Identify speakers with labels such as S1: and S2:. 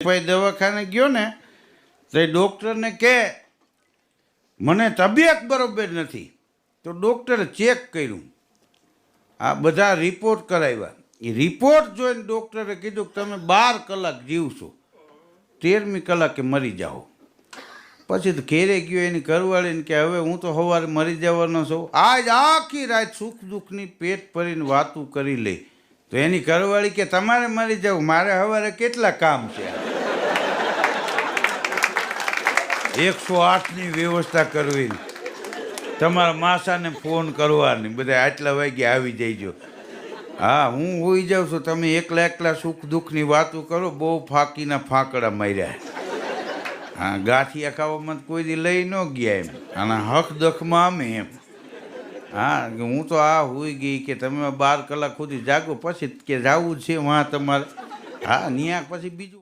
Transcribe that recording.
S1: ભાઈ દવાખાને ગયો ને તો એ ડૉક્ટરને કહે મને તબિયત બરોબર નથી, તો ડૉક્ટરે ચેક કર્યું, આ બધા રિપોર્ટ કરાવ્યા. એ રિપોર્ટ જોઈને ડૉક્ટરે કીધું કે તમે 12 કલાક જીવશો, 13મી કલાકે મરી જાઓ. પછી તો ઘેરે ગયો એની ઘરવાળીને કે હવે હું તો સવારે મરી જવાનો છું, આજ આખી રાત સુખ દુઃખની પેટ ભરીને વાતું કરી લે. તો એની ઘરવાળી કે તમારે મરી જવું, મારે સવારે કેટલા કામ છે, 108ની વ્યવસ્થા કરવી, તમારા માસાને ફોન કરવાની, બધા આટલા વાગે આવી જઈજો. હા હું હોઈ જાઉં છું, તમે એકલા એકલા સુખ દુઃખની વાતો કરો, બહુ ફાંકીના ફાંકડા માર્યા. હા ગાંઠિયા ખાવામાં કોઈ દી લઈ ન ગયા એમ, અને હક દખમાં અમે એમ. હા હું તો આ હોઈ ગઈ કે તમે 12 કલાક સુધી જાગો, પછી કે જવું છે વાં તમારે. હા ત્યાં પછી બીજું